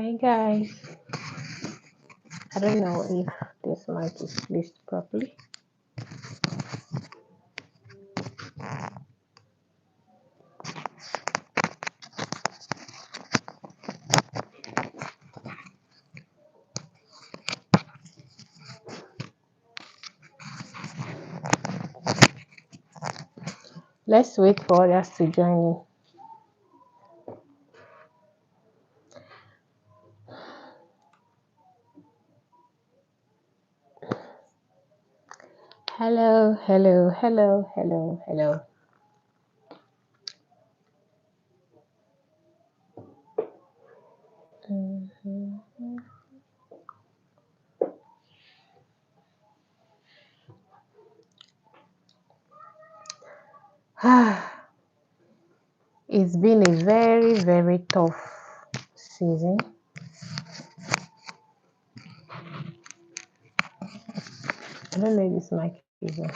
Hi guys. I don't know if this mic is placed properly. Let's wait for others to join in. Hello, hello, hello, hello, hello. It's been a very, very tough season. I don't know if this mic is on.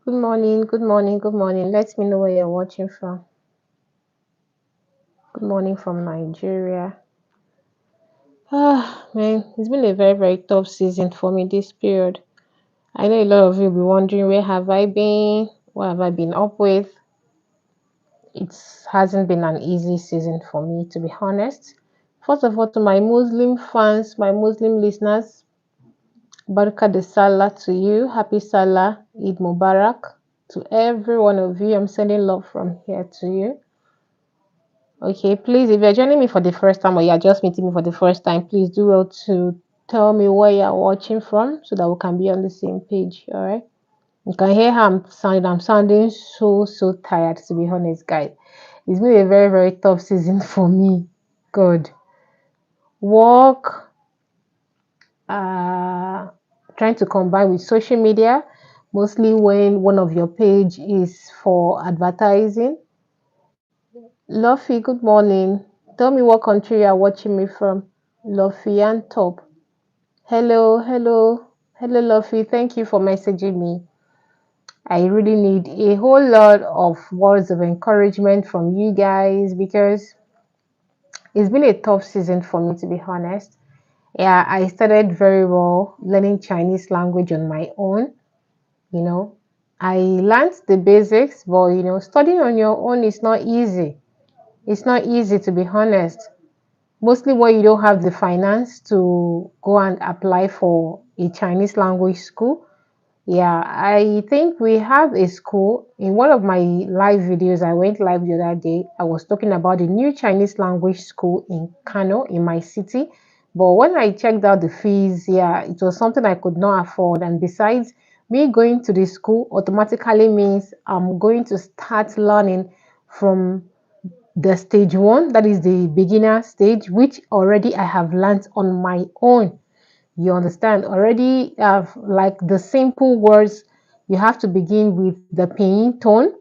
Good morning, good morning, good morning. Let me know where you're watching from. Good morning from Nigeria. Man, it's been a very, very tough season for me this period. I know a lot of you will be wondering, where have I been? What have I been up with? It hasn't been an easy season for me, to be honest. First of all, to my Muslim fans, my Muslim listeners, Barka de Salah to you. Happy Salah, Eid Mubarak. To every one of you, I'm sending love from here to you. Okay, please, if you're joining me for the first time or you're just meeting me for the first time, please do well to tell me where you're watching from so that we can be on the same page, all right? You can hear how I'm sounding. I'm sounding so tired, to be honest, guys. It's been a very, very tough season for me. God. Work, trying to combine with social media, mostly when one of your page is for advertising. Luffy, good morning. Tell me what country you are watching me from. Luffy and Top. Hello, Luffy. Thank you for messaging me. I really need a whole lot of words of encouragement from you guys because it's been a tough season for me, to be honest. Yeah, I started very well learning Chinese language on my own. You know, I learned the basics, but studying on your own is not easy. It's not easy, to be honest. Mostly when you don't have the finance to go and apply for a Chinese language school. Yeah, I think we have a school. In one of my live videos, I went live the other day. I was talking about the new Chinese language school in Kano, in my city. But when I checked out the fees, yeah, it was something I could not afford. And besides, me going to the school automatically means I'm going to start learning from the stage one, that is the beginner stage, which already I have learned on my own. You understand already, like the simple words, you have to begin with the pinyin tone.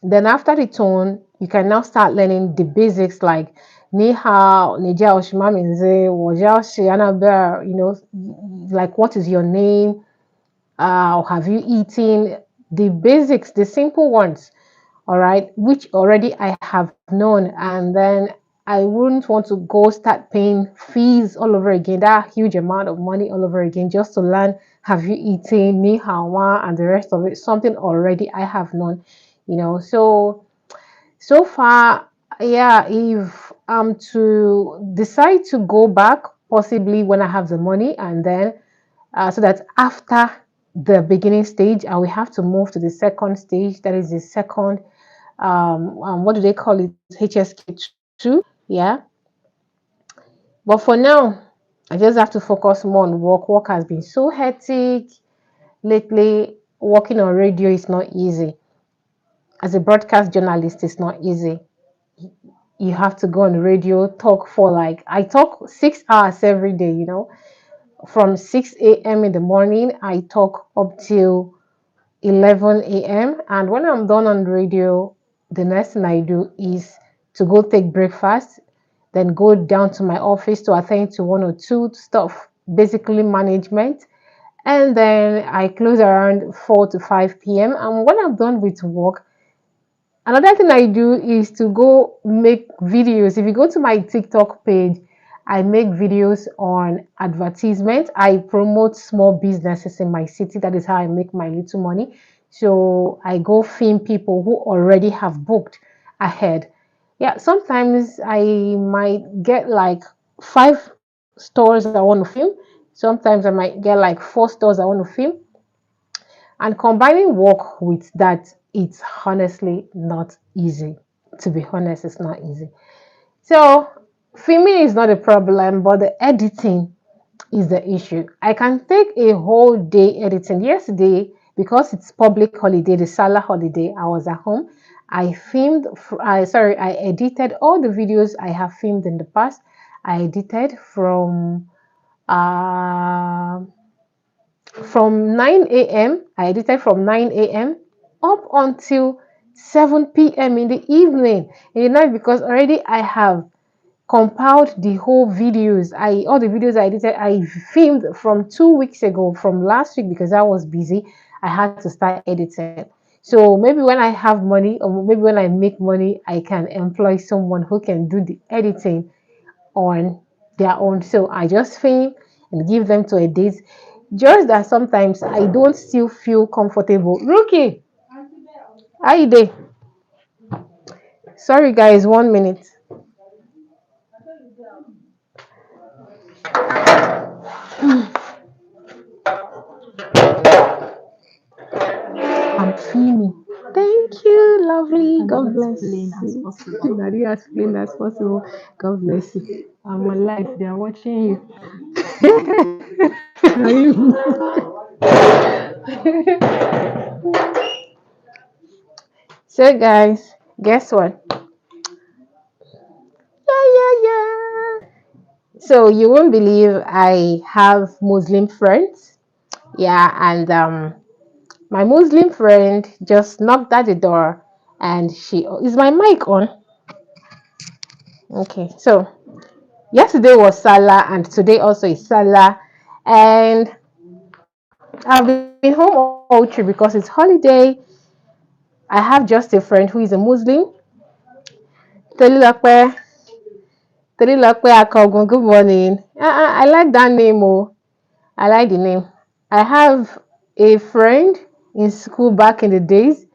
Then after the tone, you can now start learning the basics like ni hao, ni jiao shi ma minzi, wo jiao shi anabel, like what is your name, have you eaten, the basics, the simple ones, all right, which already I have known. And then I wouldn't want to go start paying fees all over again, that huge amount of money all over again, just to learn have you eaten, ni hawa, and the rest of it, something already I have known, So far, yeah, if I'm to decide to go back, possibly when I have the money, and then so that after the beginning stage, I will have to move to the second stage. That is the second, what do they call it? HSK2. Yeah. But for now, I just have to focus more on work. Work has been so hectic lately. Working on radio is not easy. As a broadcast journalist, it's not easy. You have to go on the radio, talk for like, I talk 6 hours every day, from 6 a.m. in the morning, I talk up till 11 a.m. And when I'm done on the radio, the next thing I do is to go take breakfast, then go down to my office to attend to one or two stuff, basically management. And then I close around 4 to 5 p.m. And when I'm done with work, another thing I do is to go make videos. If you go to my TikTok page, I make videos on advertisement. I promote small businesses in my city. That is how I make my little money. So I go film people who already have booked ahead. Yeah, sometimes I might get like 5 stores I want to film. Sometimes I might get like 4 stores I want to film. And combining work with that, it's honestly not easy. To be honest, it's not easy. So, filming is not a problem, but the editing is the issue. I can take a whole day editing. Yesterday, because it's public holiday, the Salah holiday, I was at home. I filmed, I edited all the videos I have filmed in the past. I edited uh, from 9 a.m. I edited from 9 a.m. up until 7 p.m. in the evening, in the night, because already I have compiled the whole videos. All the videos I edited, I filmed from 2 weeks ago, from last week, because I was busy. I had to start editing. So maybe when I have money, or maybe when I make money, I can employ someone who can do the editing on their own. So I just film and give them to a date. Just that sometimes I don't still feel comfortable. Rookie, how you dey? Sorry guys, 1 minute. I'm filming. Thank you, lovely. God bless you. Nadi as plain as possible. God bless you. I'm alive. They are watching you. Are you? So, guys, guess what? Yeah, yeah, yeah. So you won't believe I have Muslim friends. Yeah, and my Muslim friend just knocked at the door, and she is my mic on. Okay, so yesterday was Salah, and today also is Salah, and I've been home all through because it's holiday. I have just a friend who is a Muslim. Tolilakwe, Tolilakwe Akogun. Good morning. I like that name. Oh, I like the name. I have a friend in school back in the days,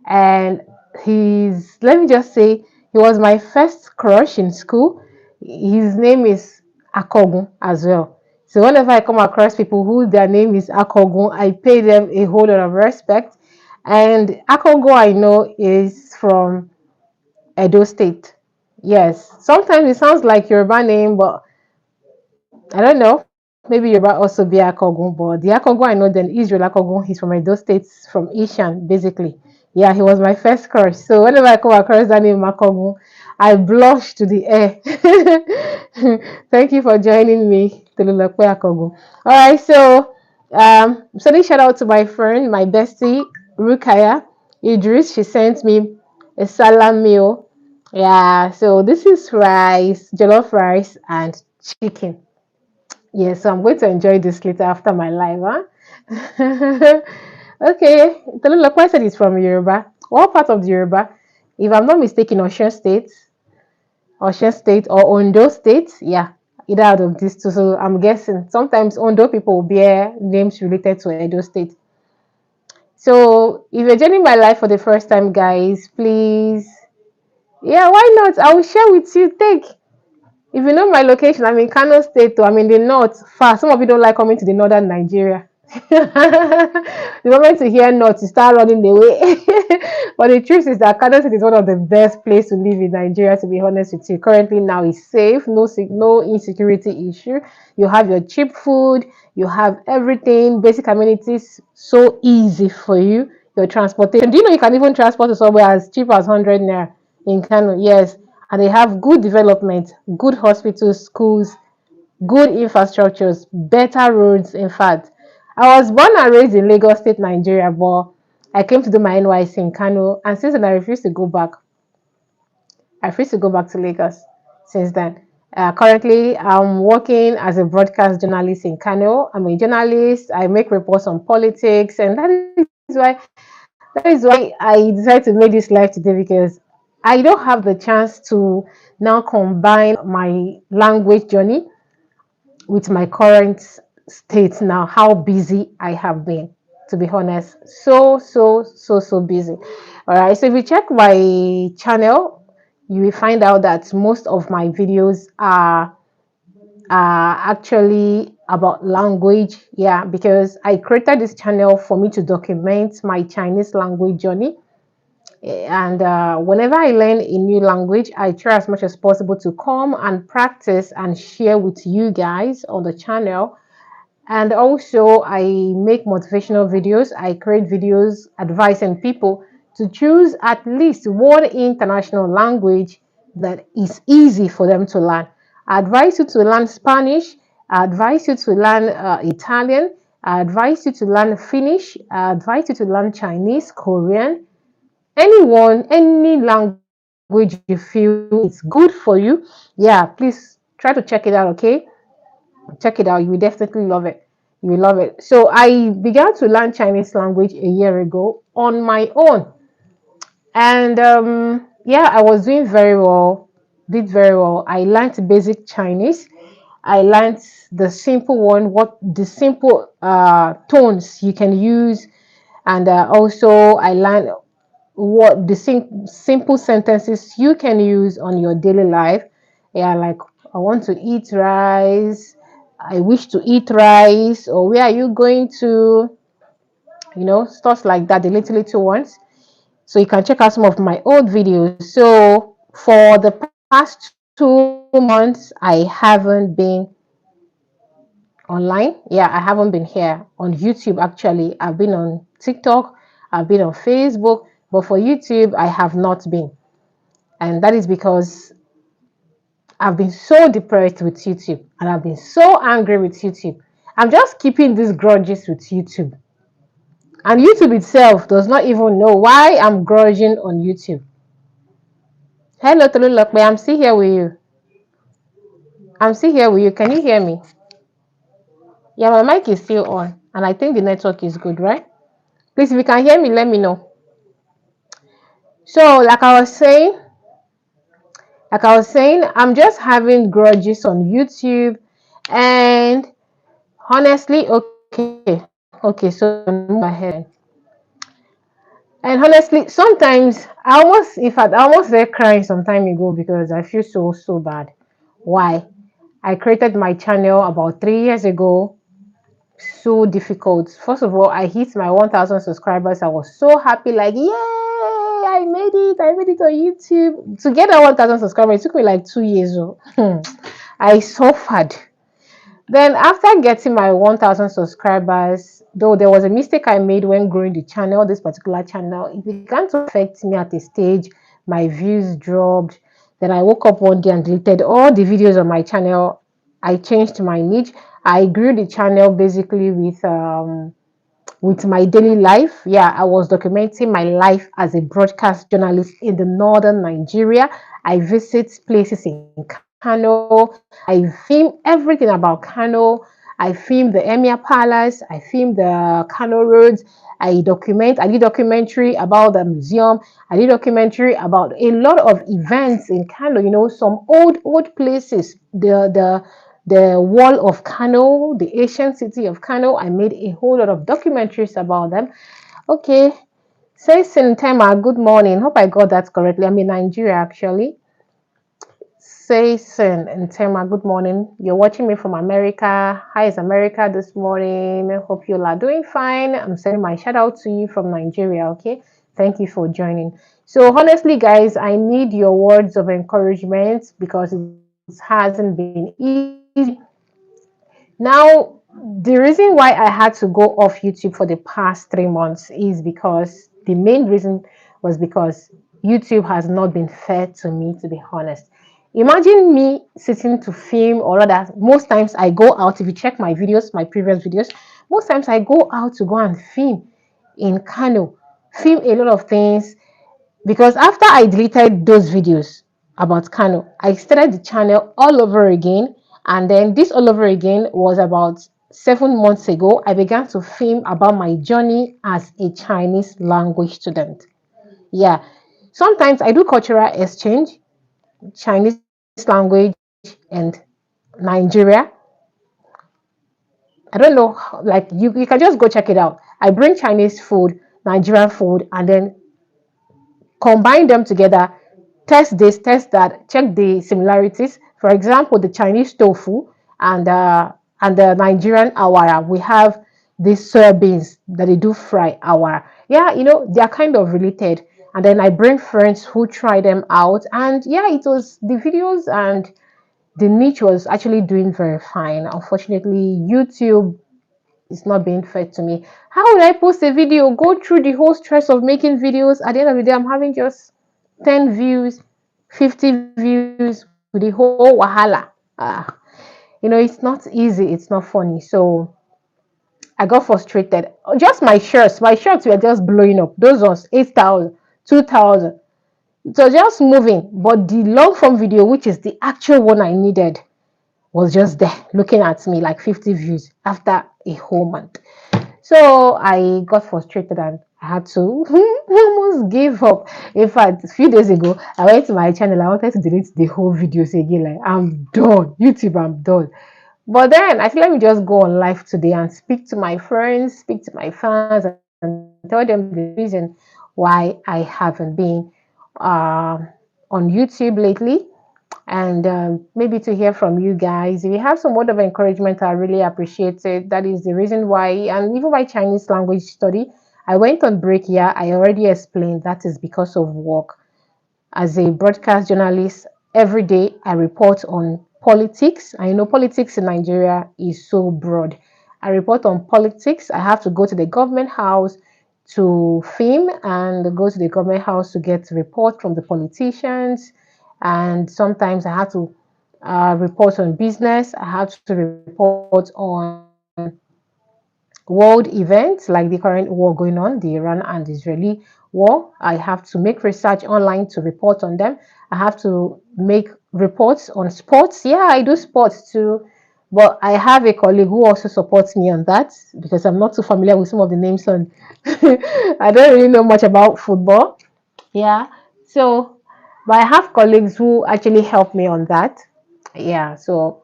and let me just say, he was my first crush in school. His name is Akogun as well. So whenever I come across people who their name is Akogun, I pay them a whole lot of respect. And Akogun, I know, is from Edo State. Yes, sometimes it sounds like Yoruba name, but I don't know. Maybe Yoruba also be Akogun, but the Akogun I know, then Israel Akogun, he's from Edo States, from Ishan, basically. Yeah, he was my first crush. So whenever I come across that name Akogun, I blush to the air. Thank you for joining me, Tolulokwe Akogun. All right, so sending shout out to my friend, my bestie, Rukaya Idris. She sent me a salam meal. Yeah, so this is rice, jollof rice, and chicken. Yes, so I'm going to enjoy this later after my live, huh? Okay, Tolulokwe said it's from Yoruba. What part of the Yoruba? If I'm not mistaken, Osun State. Ocean State or Ondo State. Yeah, either out of these two. So I'm guessing sometimes Ondo people bear names related to Edo State. So if you're joining my life for the first time, guys, please, yeah, why not? I will share with you. Take if you know my location, I'm in Kano State, I'm in the north, far. Some of you don't like coming to the northern Nigeria. The moment you hear north, you start running away. But the truth is that Kano State is one of the best places to live in Nigeria, to be honest with you. Currently, now is safe, no insecurity issue. You have your cheap food, you have everything, basic amenities, so easy for you. Your transportation. Do you know you can even transport to somewhere as cheap as 100 naira in Kano? Yes, and they have good development, good hospitals, schools, good infrastructures, better roads. In fact, I was born and raised in Lagos State, Nigeria, but I came to do my NYC in Kano, and since then I refuse to go back. I refuse to go back to Lagos since then. Currently, I'm working as a broadcast journalist in Kano. I'm a journalist. I make reports on politics, and that is why I decided to make this live today, because I don't have the chance to now combine my language journey with my current state now, how busy I have been, to be honest. So busy. All right. So if you check my channel, you will find out that most of my videos are actually about language. Yeah, because I created this channel for me to document my Chinese language journey. And whenever I learn a new language, I try as much as possible to come and practice and share with you guys on the channel. And also, I make motivational videos. I create videos advising people to choose at least one international language that is easy for them to learn. I advise you to learn Spanish. I advise you to learn Italian. I advise you to learn Finnish. I advise you to learn Chinese, Korean, any language you feel it's good for you. Yeah, please try to check it out, okay? Check it out. You will definitely love it. You will love it. So I began to learn Chinese language a year ago on my own. And yeah, I was doing very well, did very well. I learned basic Chinese. I learned the simple one, what the simple tones you can use. And also, I learned what the simple sentences you can use on your daily life. Yeah, like I want to eat rice, I wish to eat rice, or where are you going to, stuff like that, the little ones. So you can check out some of my old videos. So for the past 2 months, I haven't been online. Yeah, I haven't been here on YouTube. Actually, I've been on TikTok, I've been on Facebook, but for YouTube I have not been. And that is because I've been so depressed with YouTube, and I've been so angry with YouTube. I'm just keeping these grudges with YouTube, and YouTube itself does not even know why I'm grudging on YouTube. Hello Tolulokpe, I'm still here with you. I'm still here with you. Can you hear me? Yeah, my mic is still on, and I think the network is good, right? Please, if you can hear me, let me know. So, like I was saying, I'm just having grudges on YouTube, and honestly, okay, so move ahead. And honestly, sometimes I almost started crying some time ago because I feel so bad. Why? I created my channel about 3 years ago. So difficult. First of all, I hit my 1,000 subscribers. I was so happy, like, yay, I made it. I made it on YouTube. To get that 1,000 subscribers, it took me like 2 years. I suffered. Then after getting my 1,000 subscribers, though there was a mistake I made when growing the channel, this particular channel, it began to affect me at a stage. My views dropped. Then I woke up one day and deleted all the videos on my channel. I changed my niche. I grew the channel basically with my daily life. Yeah, I was documenting my life as a broadcast journalist in the northern Nigeria. I visit places in Kano. I film everything about Kano. I filmed the Emir Palace. I filmed the Kano roads. I did documentary about the museum. I did documentary about a lot of events in Kano. You know, some old places. The wall of Kano, the ancient city of Kano. I made a whole lot of documentaries about them. Okay, say Sintema, good morning. Hope I got that correctly. I'm in Nigeria actually. Say Sintema, good morning. You're watching me from America. How is America this morning? Hope you are doing fine. I'm sending my shout out to you from Nigeria. Okay, thank you for joining. So honestly, guys, I need your words of encouragement because it hasn't been easy. Now, the reason why I had to go off YouTube for the past 3 months is because the main reason was because YouTube has not been fair to me, to be honest. Imagine me sitting to film, or rather, most times I go out. If you check my videos, my previous videos, most times I go out to go and film in Kano, film a lot of things, because after I deleted those videos about Kano, I started the channel all over again. And then this all over again was about 7 months ago. I began to film about my journey as a Chinese language student. Yeah. Sometimes I do cultural exchange, Chinese language and Nigeria. I don't know, like you can just go check it out. I bring Chinese food, Nigerian food, and then combine them together, test this, test that, check the similarities. For example, the Chinese tofu and the Nigerian awara, we have these soybeans that they do fry awara. Yeah, you know, they are kind of related. And then I bring friends who try them out, and yeah, it was the videos and the niche was actually doing very fine. Unfortunately, YouTube is not being fed to me. How would I post a video, go through the whole stress of making videos? At the end of the day, I'm having just 10 views, 50 views with the whole wahala. You know, it's not easy, it's not funny. So I got frustrated. Just my shirts were just blowing up. Those ones, 8,000, 2,000. So just moving. But the long form video, which is the actual one I needed, was just there looking at me like 50 views after a whole month. So I got frustrated and I had to almost give up. In fact, a few days ago, I went to my channel. I wanted to delete the whole videos again. Like, I'm done. YouTube, I'm done. But then I feel, let me just go on live today and speak to my friends, speak to my fans, and tell them the reason why I haven't been uh, on YouTube lately, and maybe to hear from you guys. If you have some word of encouragement, I really appreciate it. That is the reason why, and even my Chinese language study, I went on break here. I already explained that is because of work. As a broadcast journalist, every day I report on politics. I know politics in Nigeria is so broad. I report on politics. I have to go to the government house to film and go to the government house to get report from the politicians. And sometimes I have to report on business. I have to report on world events like the current war going on, the Iran and Israeli war. I have to make research online to report on them. I have to make reports on sports. Yeah, I do sports too. But I have a colleague who also supports me on that because I'm not too familiar with some of the names on I don't really know much about football. Yeah. So but I have colleagues who actually help me on that. Yeah. So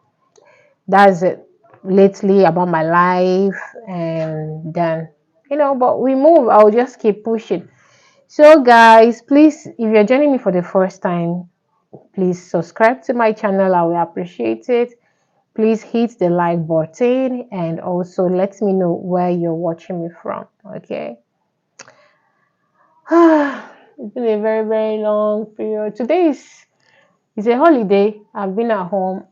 that's it lately about my life. And then, but we move. I'll just keep pushing. So guys, please, if you're joining me for the first time, please subscribe to my channel. I will appreciate it. Please hit the like button and also let me know where you're watching me from. Okay. It's been a very, very long period. Today is a holiday. I've been at home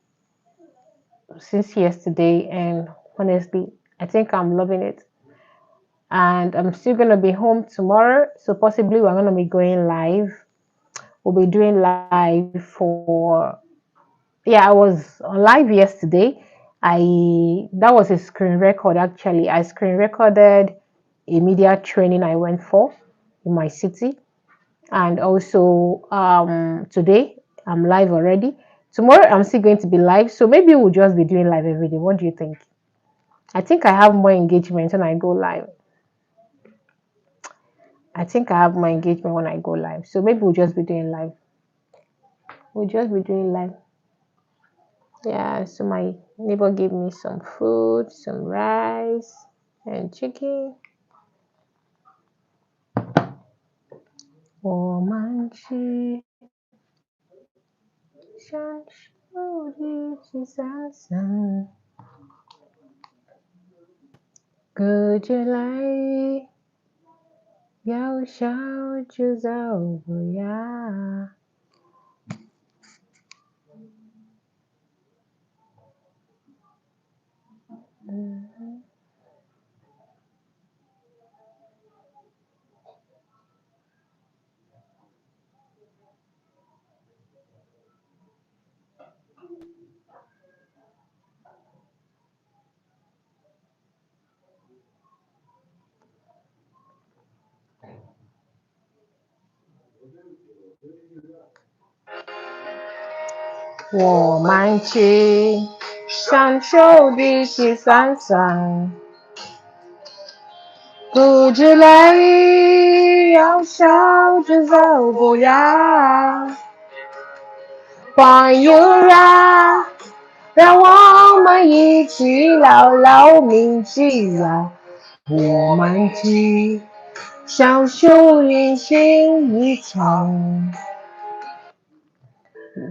since yesterday, and honestly, I think I'm loving it. And I'm still gonna be home tomorrow, so possibly we're gonna be going live. We'll be doing live for, yeah, I was on live yesterday. That was a screen record actually. I screen recorded a media training I went for in my city. And also today I'm live already. Tomorrow I'm still going to be live. So maybe we'll just be doing live every day. What do you think? I think I have more engagement when I go live. I think I have more engagement when I go live. So maybe we'll just be doing live. We'll just be doing live. Yeah, so my neighbor gave me some food, some rice and chicken. Omanchi, Shanshuri, Chisasan. Good July, Yao Shao Chuzao, yeah. Womanchi, Shanshuri, Chisasan. Good July, Yao Shao Chuzao, yeah. 朋友啊，让我们一起聊聊铭记啊，我们既相守一心一场。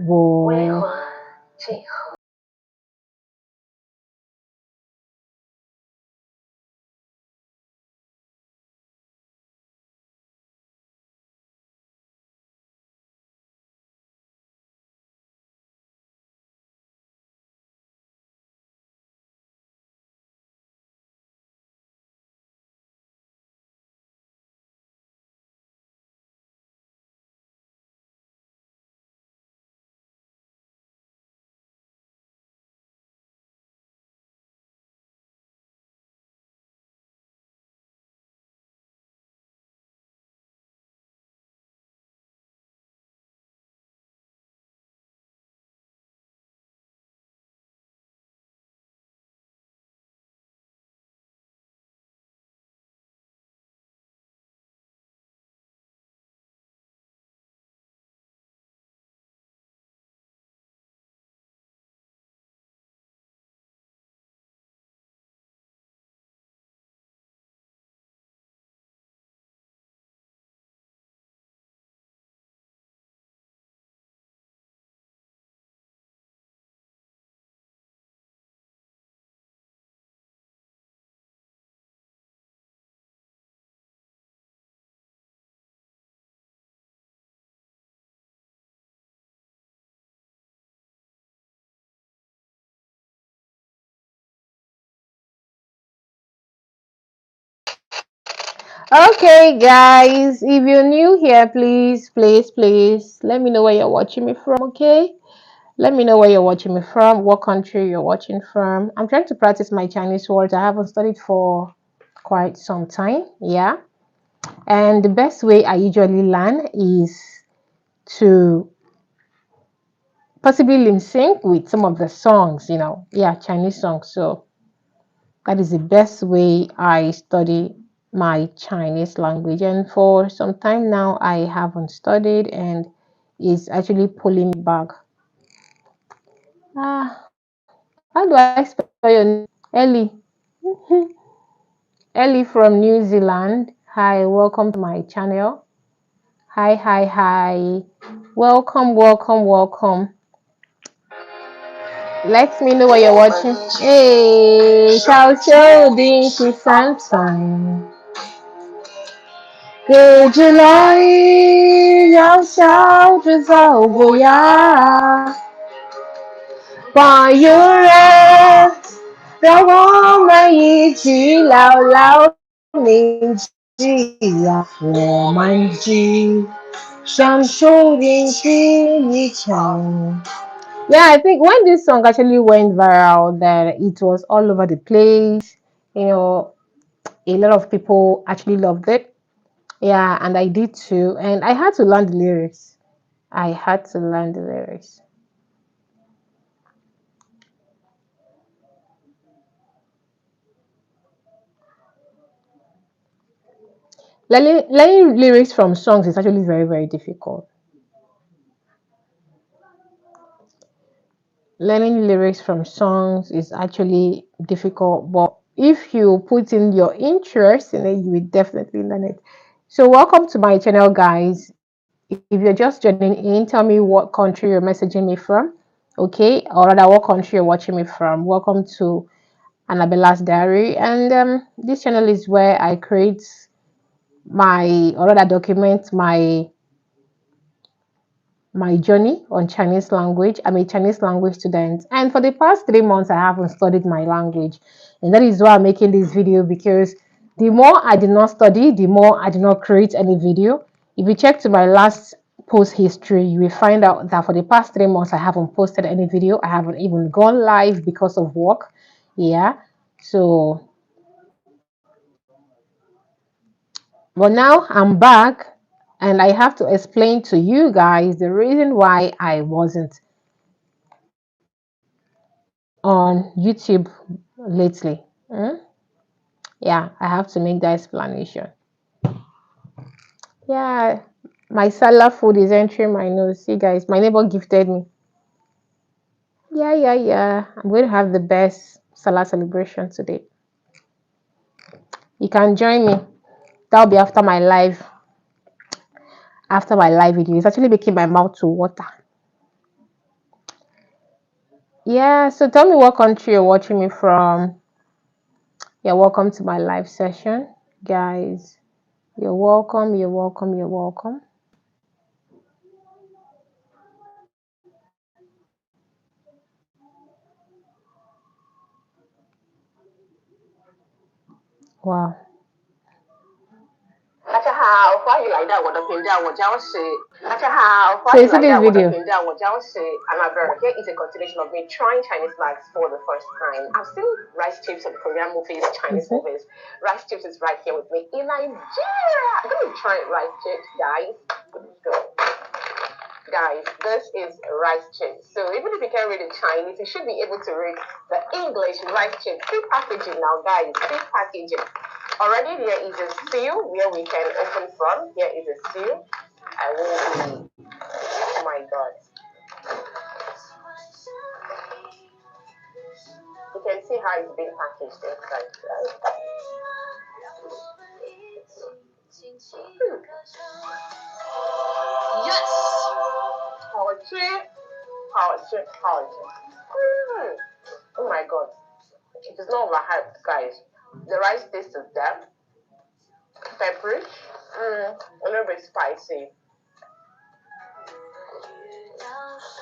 我 Okay, guys, if you're new here, please, let me know where you're watching me from, okay? Let me know where you're watching me from, what country you're watching from. I'm trying to practice my Chinese words. I haven't studied for quite some time, yeah. And the best way I usually learn is to possibly lip sync with some of the songs, yeah, Chinese songs. So that is the best way I study my Chinese language. And for some time now, I haven't studied and it's actually pulling me back. Ah, how do I spell your name? Ellie. Ellie from New Zealand. Hi, welcome to my channel. Hi. Welcome. Let me know what you're watching. Hey, Xiao Xiu Ding Xi San San. 给之来，要笑着走过呀，朋友啊，让我们一起聊聊铭记呀，我们既相守定心一场。Yeah, I think when this song actually went viral, that it was all over the place. You know, a lot of people actually loved it. Yeah, and I did too. And I had to learn the lyrics. I had to learn the lyrics. Learning lyrics from songs is actually very, very difficult. Learning lyrics from songs is actually difficult, but if you put in your interest in it, you will definitely learn it. So, welcome to my channel, guys. If you're just joining in, tell me what country you're messaging me from, okay, or rather, what country you're watching me from. Welcome to Annabella's Diary, and this channel is where I create my, or rather, document my journey on Chinese language. I'm a Chinese language student, and for the past 3 months, I haven't studied my language, and that is why I'm making this video because the more I did not study, the more I did not create any video. If you check to my last post history, you will find out that for the past 3 months, I haven't posted any video. I haven't even gone live because of work. Yeah, so but now I'm back and I have to explain to you guys the reason why I wasn't on YouTube lately. Yeah, I have to make that explanation. Yeah, my salad food is entering my nose. See, guys, my neighbor gifted me. Yeah, yeah, yeah. I'm going to have the best salad celebration today. You can join me. That'll be after my live. After my live video, it's actually making my mouth to water. Yeah. So tell me what country you're watching me from. Yeah, welcome to my live session, guys. You're welcome. You're welcome. You're welcome. Wow. 大家好，欢迎来到我的频道，我叫是。大家好，欢迎来到我的频道，我叫是 Annabelle. Here is a continuation of me trying Chinese maths for the first time. I've seen Rice Chips and Korean movies, Chinese movies. Rice Chips is right here with me in Nigeria. I'm going to try Rice Chips, guys. Let's go. Guys, this is rice chips. So even if you can't read the Chinese, you should be able to read the English rice chips. See packaging now, guys. See packaging. Already there is a seal where we can open from. Here is a seal. I will be. Oh my god. You can see how it's being packaged inside. Right? Yes. Oh my god. It is not overhyped, guys. The rice tastes of that. Peppery. A little bit spicy.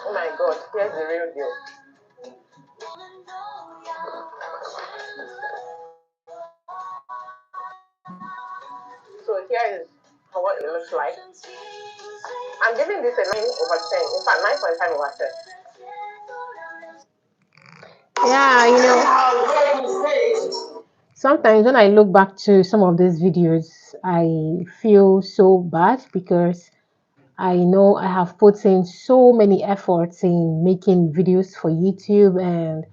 Oh my god, here's the real deal. So here is what it looks like. I'm giving this a 9/10. In fact, 9.5/10. Yeah, sometimes when I look back to some of these videos, I feel so bad because I know I have put in so many efforts in making videos for YouTube, and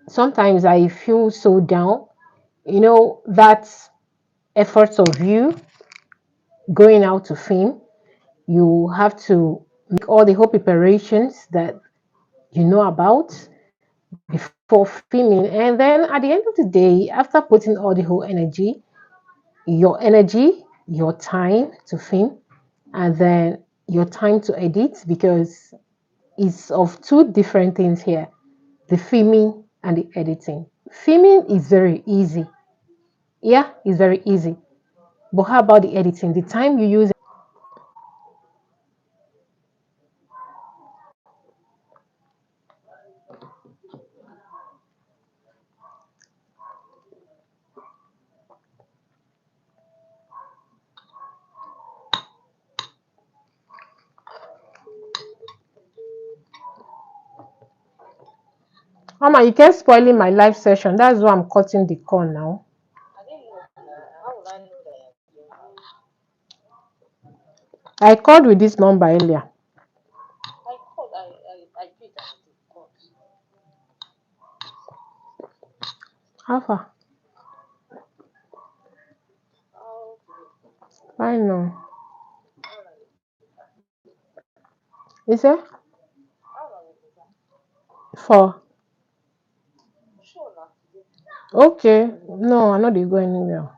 sometimes I feel so down. That efforts of you going out to film, you have to make all the whole preparations that you know about before filming. And then at the end of the day, after putting all the whole energy, your time to film, and then your time to edit, because it's of two different things here, the filming and the editing. Filming is very easy. Yeah, it's very easy. But how about the editing? The time you use. Mama, you kept spoiling my live session. That's why I'm cutting the corn now. I called with this number earlier. How far? I know. Is it? For okay. No, I know they go anywhere.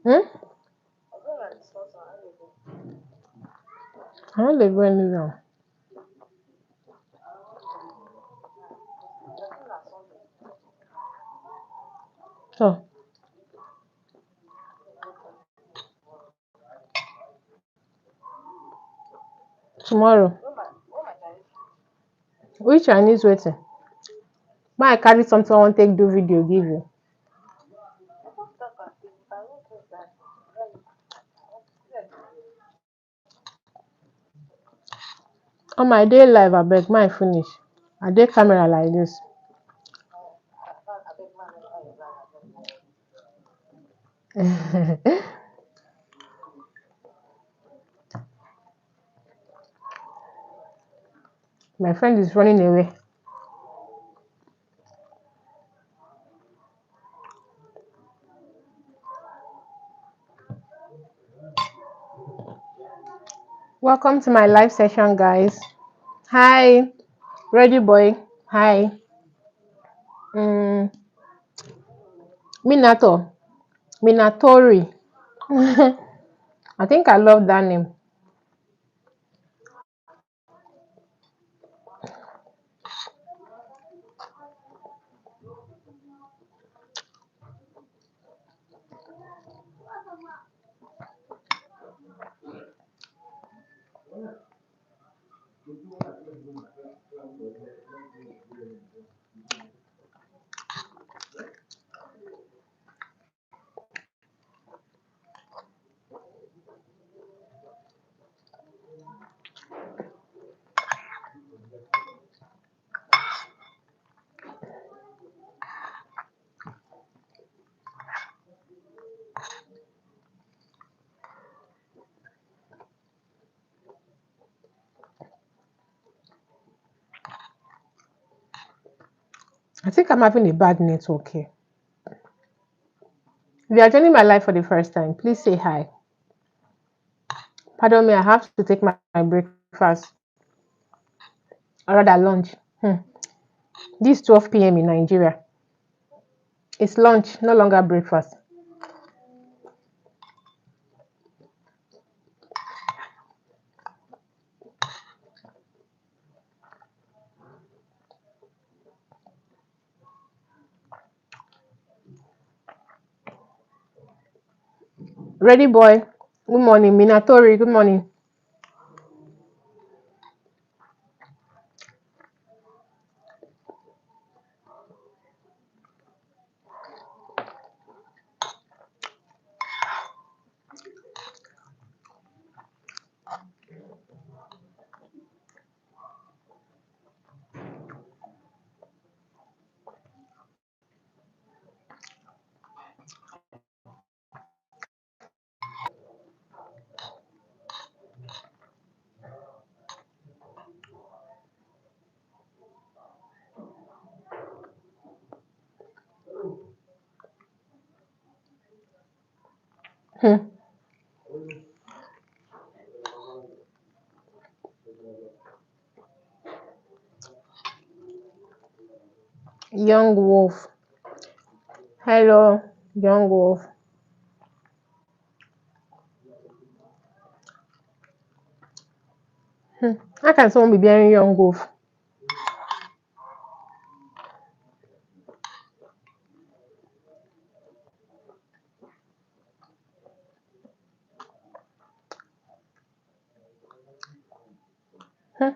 Hmm? I know they go anywhere. So tomorrow. Which Chinese waiting? Might I carry something I want take do video give you. On my day live, I beg my finish. I dey camera like this. My friend is running away. Welcome to my live session, guys. Hi, ready boy. Hi. Mm, Minato. Minatori. I think I love that name. I think I'm having a bad network here. If you are joining my live for the first time, please say hi. Pardon me, I have to take my breakfast, or rather lunch. This 12 p.m. in Nigeria. It's lunch, no longer breakfast. Ready boy. Good morning. Minatori, good morning. Hmm. Young Wolf. Hello, Young Wolf. How can someone be bearing Young Wolf? Hmm.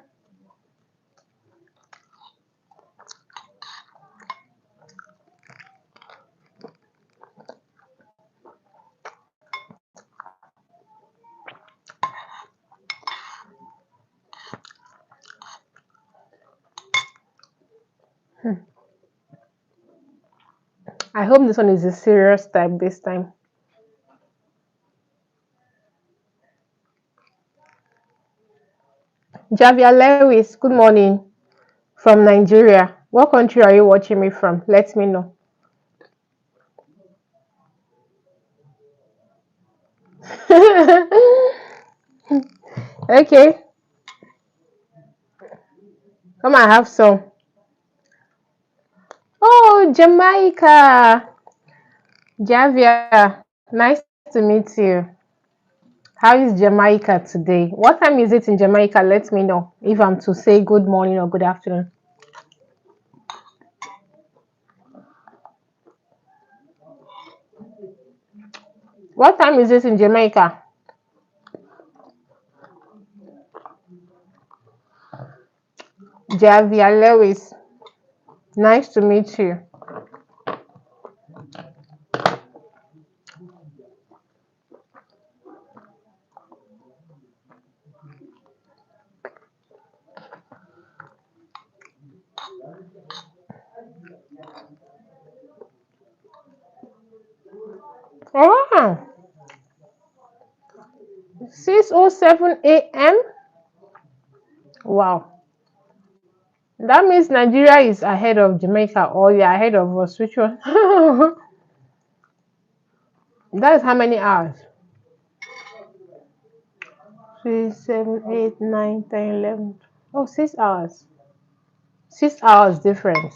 I hope this one is a serious type this time. Javia Lewis, good morning from Nigeria. What country are you watching me from? Let me know. Okay, come and have some. Oh, Jamaica. Javia, nice to meet you. How is Jamaica today? What time is it in Jamaica? Let me know if I'm to say good morning or good afternoon. What time is it in Jamaica? Javia Lewis, nice to meet you. Ah, 6:07 a.m. Wow. That means Nigeria is ahead of Jamaica or you're ahead of us. Which one? That is how many hours? 6, 7, 8, 9, 10, 11. Oh, 6 hours. 6 hours difference.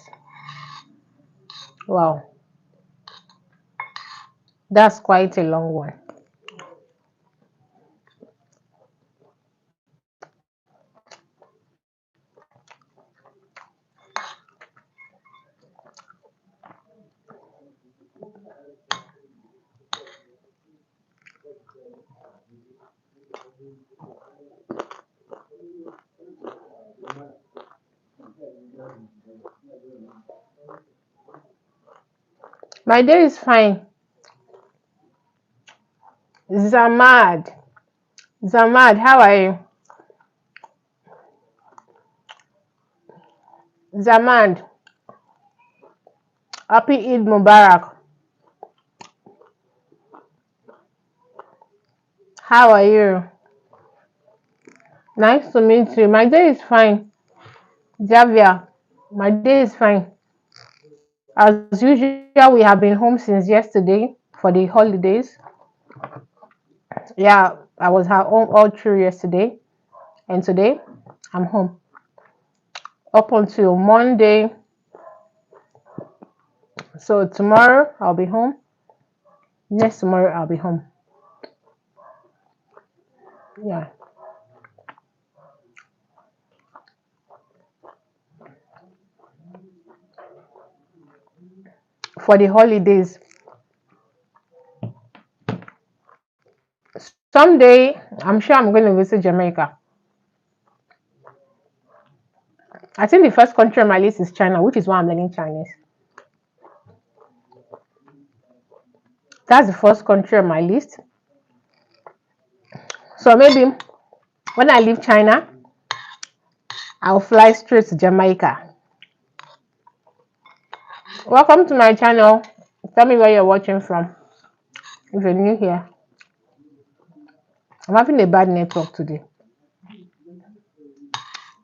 Wow. That's quite a long one. My day is fine. Zamad. Zamad, how are you? Zamad, happy Eid Mubarak. How are you? Nice to meet you. My day is fine. Javia, my day is fine. As usual, we have been home since yesterday for the holidays. Yeah, I was home all through yesterday, and today I'm home up until Monday. So tomorrow I'll be home. Next tomorrow I'll be home. Yeah, for the holidays. Someday, I'm sure I'm going to visit Jamaica. I think the first country on my list is China, which is why I'm learning Chinese. That's the first country on my list. So maybe when I leave China, I'll fly straight to Jamaica. Welcome to my channel. Tell me where you're watching from. If you're new here, I'm having a bad network today.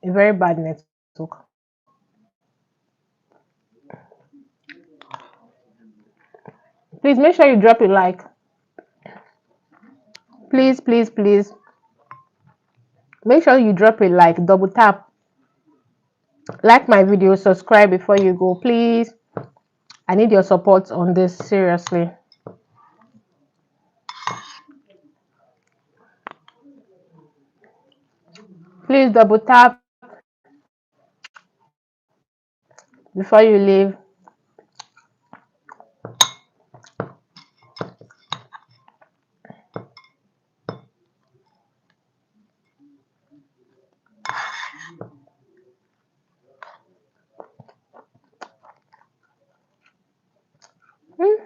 A very bad network. Please make sure you drop a like. Please, please, please. Make sure you drop a like, double tap, like my video, subscribe before you go. Please. I need your support on this, seriously. Please double tap before you leave. Hmm.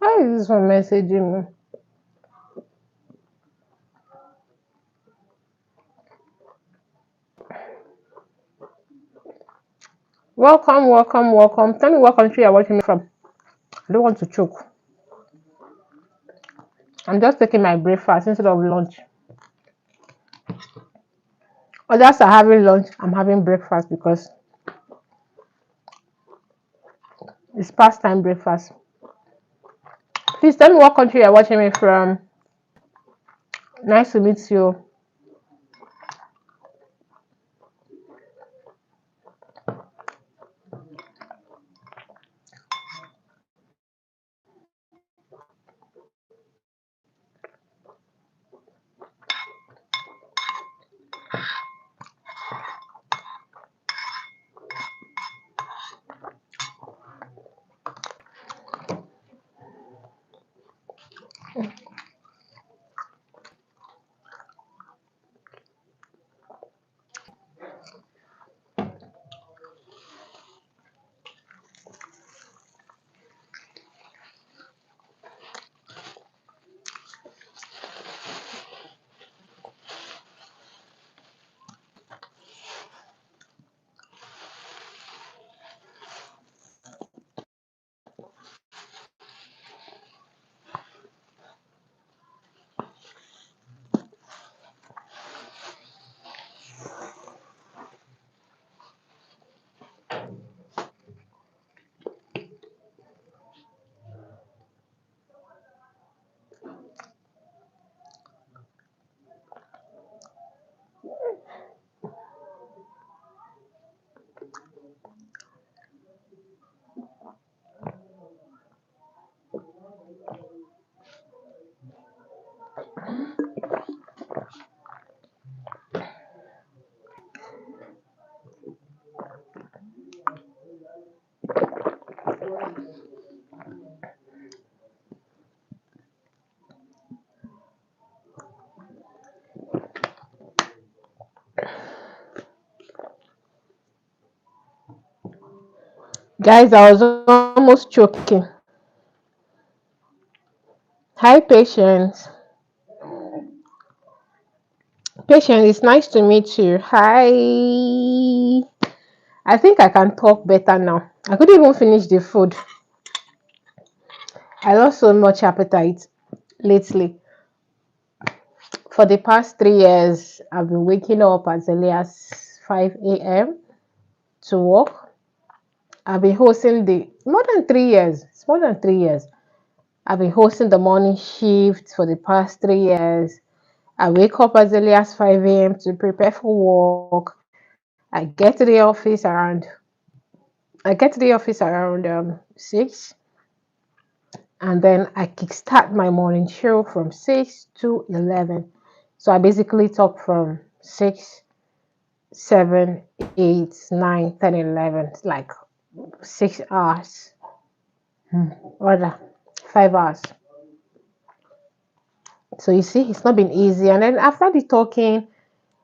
Why is this one messaging me? Welcome, welcome, welcome. Tell me what country you're watching me from. I don't want to choke. I'm just taking my breakfast instead of lunch. Others are having lunch. I'm having breakfast because it's past time breakfast. Please tell me what country you're watching me from. Nice to meet you. Guys, I was almost choking. Hi, Patience. Patience, it's nice to meet you. Hi. I think I can talk better now. I couldn't even finish the food. I lost so much appetite lately. For the past 3 years, I've been waking up as early as 5 a.m. to work. I've been hosting the more than 3 years. It's more than 3 years. I've been hosting the morning shift for the past 3 years. I wake up as early as 5 a.m. to prepare for work. I get to the office around I get to the office around 6, and then I kickstart my morning show from 6 to 11. So I basically talk from 6, 7, 8, 9, 10, 11. It's like 6 hours, rather 5 hours. So you see, it's not been easy. And then after the talking,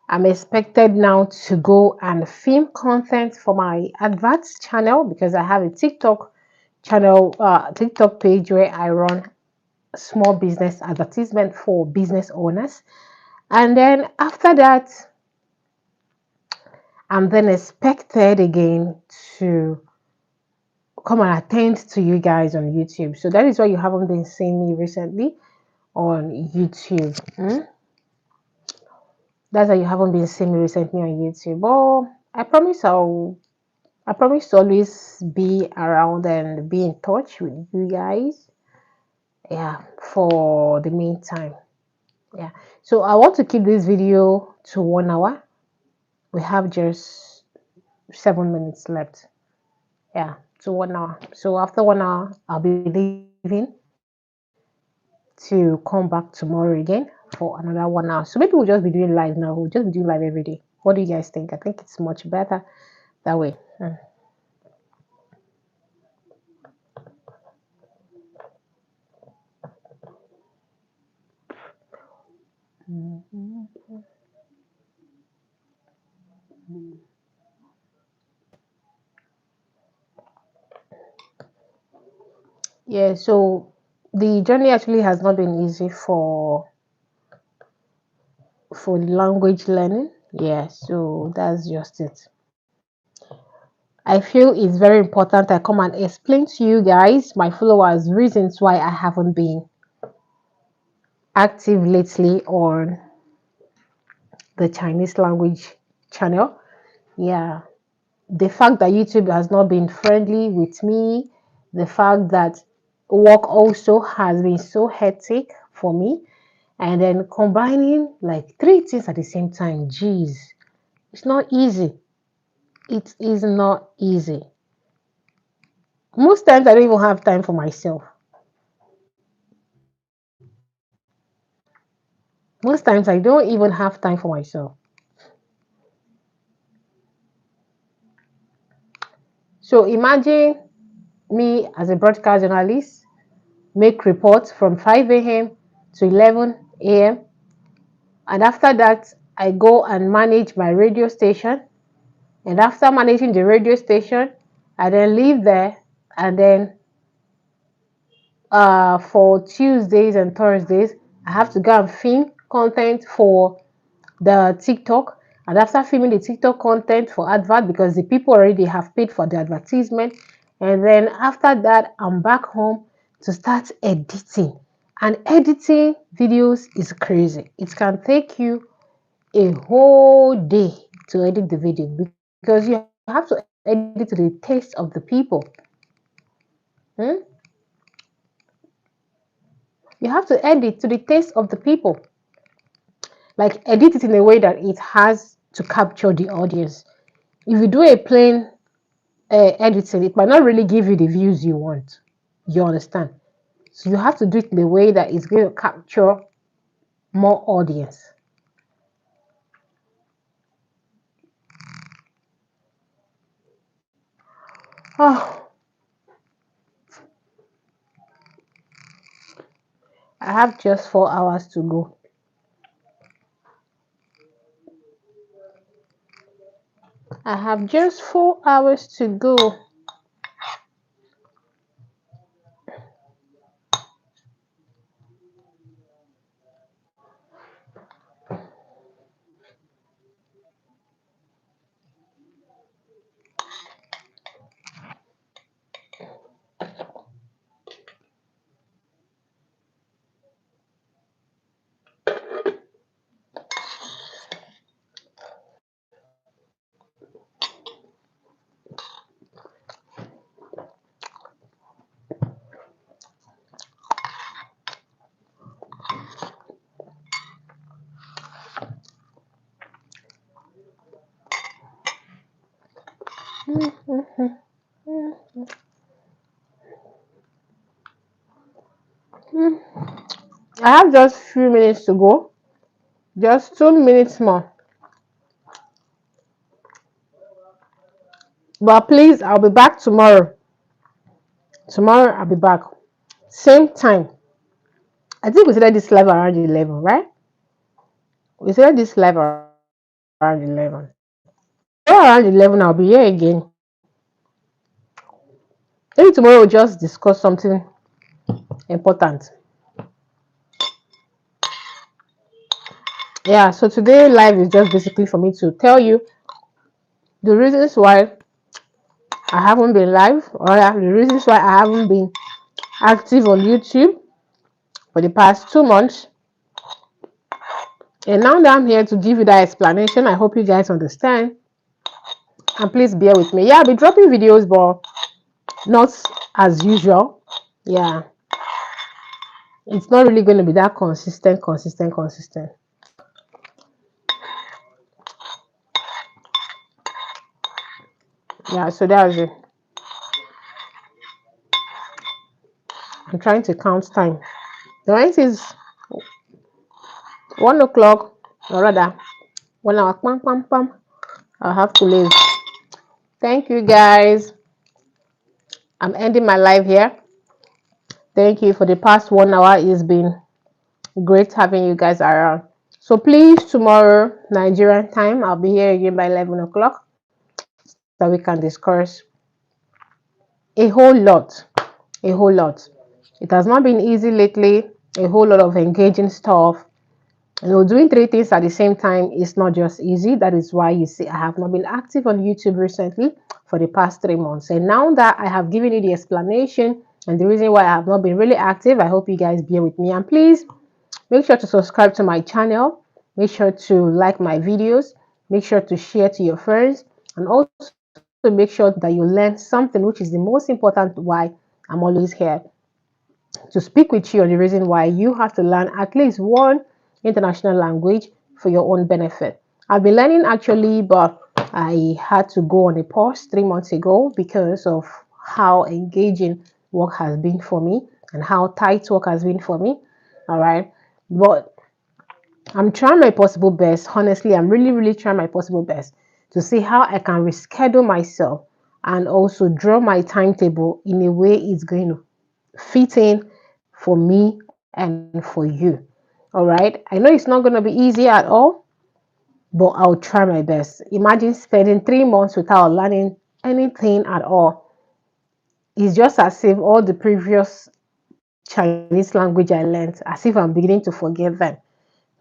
I'm expected now to go and film content for my adverts channel because I have a TikTok channel, TikTok page where I run small business advertisement for business owners. And then after that, I'm then expected again to come and attend to you guys on YouTube. So that is why you haven't been seeing me recently on YouTube. That's why you haven't been seeing me recently on YouTube. But I promise to always be around and be in touch with you guys. Yeah, for the meantime. Yeah. So I want to keep this video to 1 hour. We have just 7 minutes left. Yeah, to 1 hour. So after 1 hour, I'll be leaving to come back tomorrow again for another 1 hour. So maybe we'll just be doing live now. We'll just be doing live every day. What do you guys think? I think it's much better that way. Yeah, so the journey actually has not been easy for language learning. Yeah, so that's just it. I feel it's very important I come and explain to you guys, my followers, reasons why I haven't been active lately on the Chinese language channel. Yeah, the fact that YouTube has not been friendly with me, the fact that work also has been so hectic for me, and then combining like three things at the same time. Geez, it's not easy. It is not easy. Most times I don't even have time for myself. Most times I don't even have time for myself. So imagine me as a broadcast journalist, make reports from 5 a.m. to 11 a.m. And after that, I go and manage my radio station. And after managing the radio station, I then leave there and then for Tuesdays and Thursdays, I have to go and film content for the TikTok. And after filming the TikTok content for advert, because the people already have paid for the advertisement. And then after that, I'm back home to start editing. And editing videos is crazy. It can take you a whole day to edit the video because you have to edit to the taste of the people. Hmm? You have to edit to the taste of the people. Like edit it in a way that it has to capture the audience. If you do a plain editing, it might not really give you the views you want. You understand? So you have to do it in a way that is going to capture more audience. Oh, I have just 4 hours to go. I have just 4 hours to go. I have just few minutes to go. Just 2 minutes more. But please, I'll be back tomorrow. Tomorrow I'll be back. Same time. I think we started this live around 11, right? We started this live around 11. Tomorrow around 11, I'll be here again. Maybe tomorrow we'll just discuss something important. Yeah, so today live is just basically for me to tell you the reasons why I haven't been live, or the reasons why I haven't been active on YouTube for the past 2 months. And now that I'm here to give you that explanation, I hope you guys understand. And please bear with me. Yeah, I'll be dropping videos, but not as usual. Yeah, it's not really going to be that consistent. Yeah, so that's it. I'm trying to count time. The rent is 1 o'clock, or rather 1 hour. Pam, pam, pam. I'll have to leave. Thank you guys. I'm ending my live here. Thank you for the past 1 hour. It's been great having you guys around. So please, tomorrow, Nigerian time, I'll be here again by 11 o'clock so we can discuss a whole lot. A whole lot. It has not been easy lately. A whole lot of engaging stuff. Doing three things at the same time is not just easy. That is why you see I have not been active on YouTube recently for the past 3 months. And now that I have given you the explanation and the reason why I have not been really active, I hope you guys bear with me. And please make sure to subscribe to my channel. Make sure to like my videos. Make sure to share to your friends. And also make sure that you learn something, which is the most important why I'm always here to speak with you on the reason why you have to learn at least one international language for your own benefit. I've been learning actually, but I had to go on a pause 3 months ago because of how engaging work has been for me and how tight work has been for me. All right. But I'm trying my possible best. Honestly, I'm really, really trying my possible best to see how I can reschedule myself and also draw my timetable in a way it's going to fit in for me and for you. All right. I know it's not going to be easy at all, but I'll try my best. Imagine spending 3 months without learning anything at all. It's just as if all the previous Chinese language I learned, as if I'm beginning to forget them.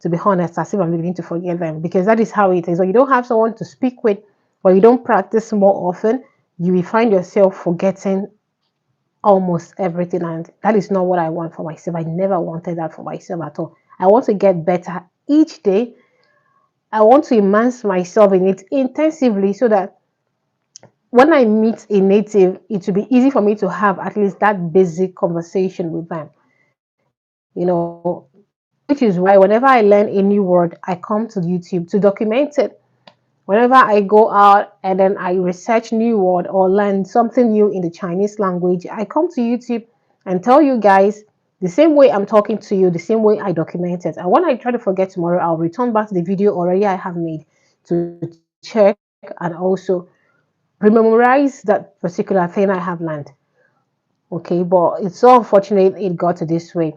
To be honest, as if I'm beginning to forget them because that is how it is. When you don't have someone to speak with, or you don't practice more often, you will find yourself forgetting almost everything. And that is not what I want for myself. I never wanted that for myself at all. I want to get better each day. I want to immerse myself in it intensively so that when I meet a native, it will be easy for me to have at least that basic conversation with them. Which is why whenever I learn a new word, I come to YouTube to document it. Whenever I go out and then I research new word or learn something new in the Chinese language, I come to YouTube and tell you guys the same way I'm talking to you, the same way I document it. And when I try to forget tomorrow, I'll return back to the video already I have made to check and also rememorize that particular thing I have learned. Okay, but it's so unfortunate it got to this way.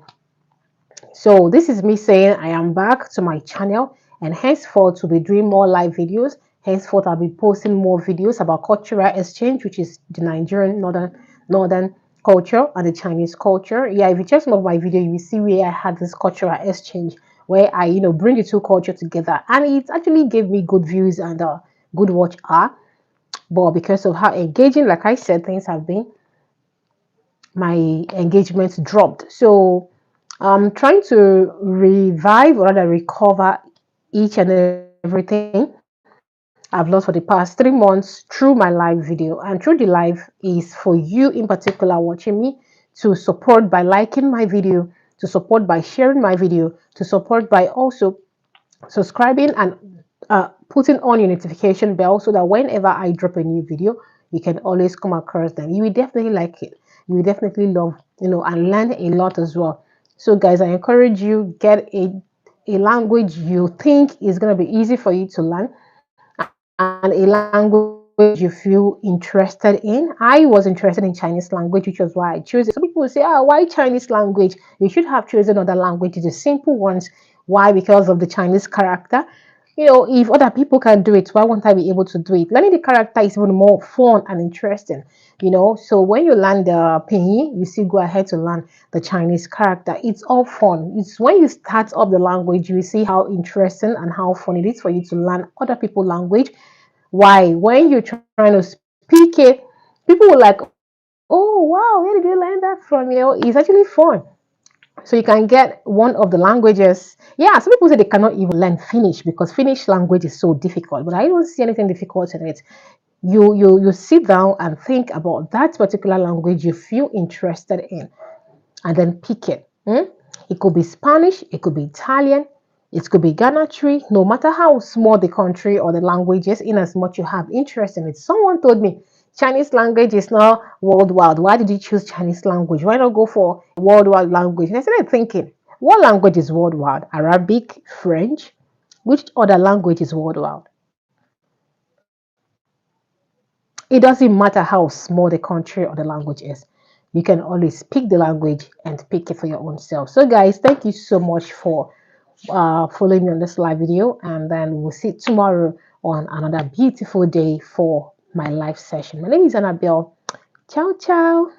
So this is me saying I am back to my channel and henceforth will be doing more live videos. Henceforth I'll be posting more videos about cultural exchange, which is the Nigerian northern culture and the Chinese culture. Yeah, if you check some of my video, you will see where I had this cultural exchange where I bring the two culture together, and it actually gave me good views and good watch hour. But because of how engaging, like I said, things have been, my engagement dropped. So I'm trying to revive or rather recover each and everything I've lost for the past 3 months through my live video. And through the live is for you in particular watching me to support by liking my video, to support by sharing my video, to support by also subscribing and putting on your notification bell so that whenever I drop a new video, you can always come across them. You will definitely like it. You will definitely love, and learn a lot as well. So, guys, I encourage you get a language you think is going to be easy for you to learn and a language you feel interested in. I was interested in Chinese language, which was why I chose it. Some people will say, why Chinese language? You should have chosen other languages, the simple ones. Why? Because of the Chinese character. If other people can do it, why won't I be able to do it? Learning the character is even more fun and interesting. So when you learn the pinyin, you still go ahead to learn the Chinese character. It's all fun. It's when you start up the language, you see how interesting and how fun it is for you to learn other people's language. Why? When you're trying to speak it, people will like, oh wow, where did you learn that from? It's actually fun. So you can get one of the languages. Yeah, some people say they cannot even learn Finnish because Finnish language is so difficult, but I don't see anything difficult in it. You sit down and think about that particular language you feel interested in and then pick it. It could be Spanish, it could be Italian, it could be Ghana tree, no matter how small the country or the language is, in as much you have interest in it. Someone told me Chinese language is not worldwide. Why did you choose Chinese language? Why not go for worldwide language? And I started thinking, what language is worldwide? Arabic, French? Which other language is worldwide? It doesn't matter how small the country or the language is. You can always pick the language and pick it for your own self. So, guys, thank you so much for following me on this live video. And then we'll see tomorrow on another beautiful day for my live session. My name is Annabelle. Ciao, ciao.